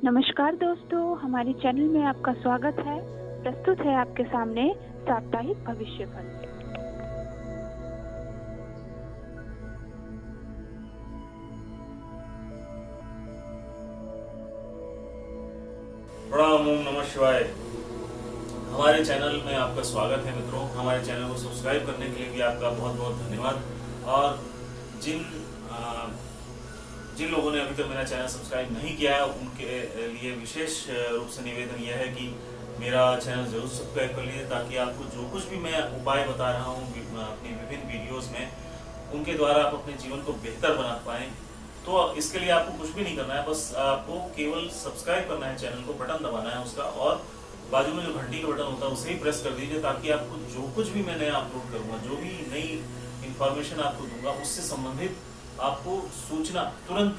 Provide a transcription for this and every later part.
नमस्कार दोस्तों, हमारे चैनल में आपका स्वागत है। प्रस्तुत है आपके सामने साप्ताहिक भविष्यफल। प्रणाम, ओम नमः शिवाय। हमारे चैनल में आपका स्वागत है मित्रों। हमारे चैनल को सब्सक्राइब करने के लिए भी आपका बहुत बहुत धन्यवाद। और जिन लोगों ने अभी तक मेरा चैनल सब्सक्राइब नहीं किया है उनके लिए विशेष रूप से निवेदन यह है कि मेरा चैनल जरूर सब्सक्राइब कर लीजिए, ताकि आपको जो कुछ भी मैं उपाय बता रहा हूँ अपनी विभिन्न वीडियोस में, उनके द्वारा आप अपने जीवन को बेहतर बना पाएं। तो इसके लिए आपको कुछ भी नहीं करना है, बस आपको केवल सब्सक्राइब करना है, चैनल को बटन दबाना है उसका, और बाजू में जो घंटी का बटन होता है उसे ही प्रेस कर दीजिए, ताकि आपको जो कुछ भी मैं नया अपलोड करूंगा, जो भी नई इंफॉर्मेशन आपको दूंगा, उससे संबंधित आपको सूचना तुरंत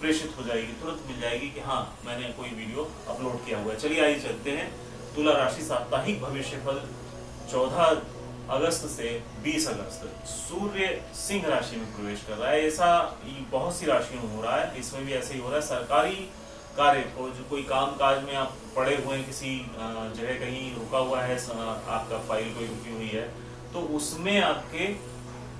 प्रेषित हो जाएगी, तुरंत मिल जाएगी कि हाँ मैंने कोई वीडियो अपलोड किया हुआ है। चलिए आइए चलते हैं तुला राशि साप्ताहिक भविष्यफल 14 अगस्त से 20 अगस्त। सूर्य सिंह राशि में प्रवेश कर रहा है। ऐसा बहुत सी राशियों में हो रहा है, इसमें भी ऐसे ही हो रहा है। सरकारी कार्य को, जो कोई काम काज में आप पड़े हुए हैं, किसी जगह कहीं रुका हुआ है, आपका फाइल कोई रुकी हुई है, तो उसमें आपके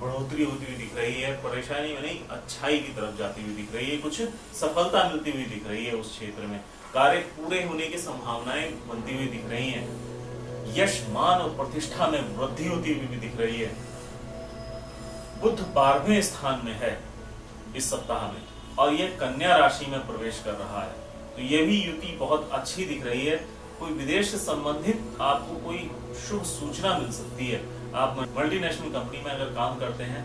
बढ़ोतरी होती हुई दिख रही है। परेशानी में नहीं, अच्छाई की तरफ जाती हुई दिख रही है। कुछ सफलता मिलती हुई दिख रही है उस क्षेत्र में। कार्य पूरे होने की संभावनाएं बनती हुई दिख रही हैं। यश, मान और प्रतिष्ठा में वृद्धि होती हुई भी दिख रही है। बुध 12वें स्थान में है इस सप्ताह में, और यह कन्या राशि में प्रवेश कर रहा है। तो यह भी युति बहुत अच्छी दिख रही है। कोई विदेश से संबंधित आपको कोई शुभ सूचना मिल सकती है। आप मल्टीनेशनल कंपनी में अगर काम करते हैं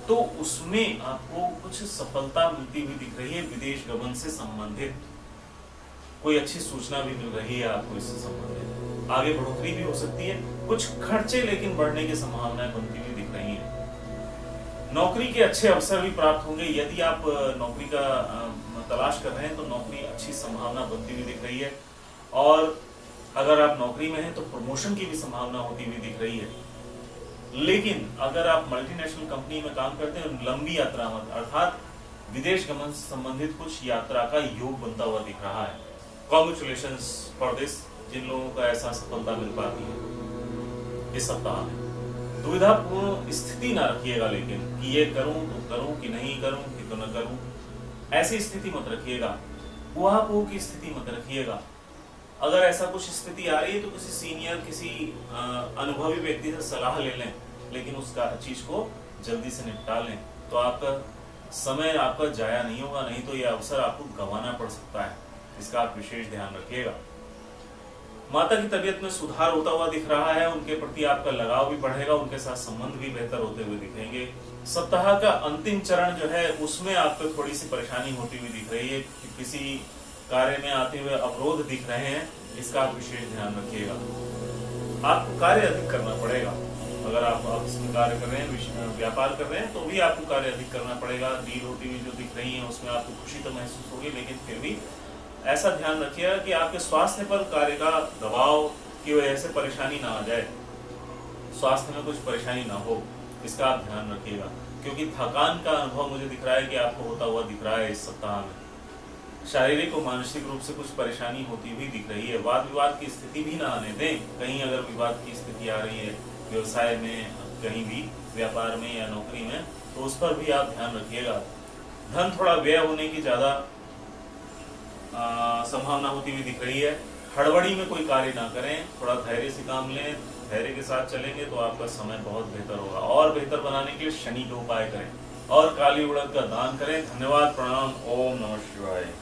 तो उसमें आपको कुछ सफलता मिलती हुई दिख रही है। विदेश गमन से संबंधित कोई अच्छी सूचना भी मिल रही है आपको इससे संबंधित। आगे बढ़ोतरी भी हो सकती है। कुछ खर्चे लेकिन बढ़ने की संभावनाएं बनती हुई दिख रही है। नौकरी के अच्छे अवसर भी प्राप्त होंगे। यदि आप नौकरी का तलाश कर रहे हैं तो नौकरी अच्छी संभावना बनती हुई दिख रही है। और अगर आप नौकरी में हैं तो प्रमोशन की भी संभावना होती हुई दिख रही है। लेकिन अगर आप मल्टीनेशनल कंपनी में काम करते हैं, लंबी यात्रा में अर्थात विदेश गमन से संबंधित कुछ यात्रा का योग बनता हुआ दिख रहा है। कॉन्ग्रेचुलेशंस फॉर दिस, जिन लोगों को ऐसा सफलता मिल पाती है इस सप्ताह में। दुविधापूर्ण स्थिति ना रखिएगा, लेकिन कि ये करूं तो करूं कि नहीं करूं कि तो न करूं, ऐसी स्थिति मत रखिएगा। ऊहापोह की स्थिति मत रखिएगा। अगर ऐसा कुछ स्थिति आ रही है तो किसी सीनियर, किसी अनुभवी व्यक्ति से सलाह ले लें, लेकिन उसका चीज को जल्दी से निपटा लें, तो आपका समय आपका जाया नहीं होगा। नहीं तो यह अवसर आपको गंवाना पड़ सकता है। इसका आप विशेष ध्यान रखिएगा। माता की तबीयत में सुधार होता हुआ दिख रहा है। उनके प्रति आपका लगाव भी बढ़ेगा, उनके साथ संबंध भी बेहतर होते हुए दिखेंगे। सप्ताह का अंतिम चरण जो है उसमें आपको थोड़ी सी परेशानी होती हुई दिख रही है। किसी कार्य में आते हुए अवरोध दिख रहे हैं, इसका आप विशेष ध्यान रखिएगा। आपको कार्य अधिक करना पड़ेगा। अगर आप इसमें कार्य कर रहे हैं, व्यापार कर रहे हैं, तो भी आपको कार्य अधिक करना पड़ेगा। डील होती हुई जो दिख रही है उसमें आपको खुशी तो महसूस होगी, लेकिन फिर भी ऐसा ध्यान रखिएगा कि आपके स्वास्थ्य पर कार्य का दबाव की वजह से परेशानी ना आ जाए, स्वास्थ्य में कुछ परेशानी ना हो, इसका आप ध्यान रखिएगा। क्योंकि थकान का अनुभव मुझे दिख रहा है कि आपको होता हुआ दिख रहा है इस सप्ताह में। शारीरिक और मानसिक रूप से कुछ परेशानी होती हुई दिख रही है। वाद विवाद की स्थिति भी ना आने दें। कहीं अगर विवाद की स्थिति आ रही है व्यवसाय में, कहीं भी व्यापार में या नौकरी में, तो उस पर भी आप ध्यान रखिएगा। धन थोड़ा व्यय होने की ज्यादा संभावना होती हुई दिख रही है। हड़बड़ी में कोई कार्य ना करें, थोड़ा धैर्य से काम लें। धैर्य के साथ चलेंगे तो आपका समय बहुत बेहतर होगा। और बेहतर बनाने के लिए शनि के उपाय करें और काली उड़द का दान करें। धन्यवाद, प्रणाम, ओम नमः शिवाय।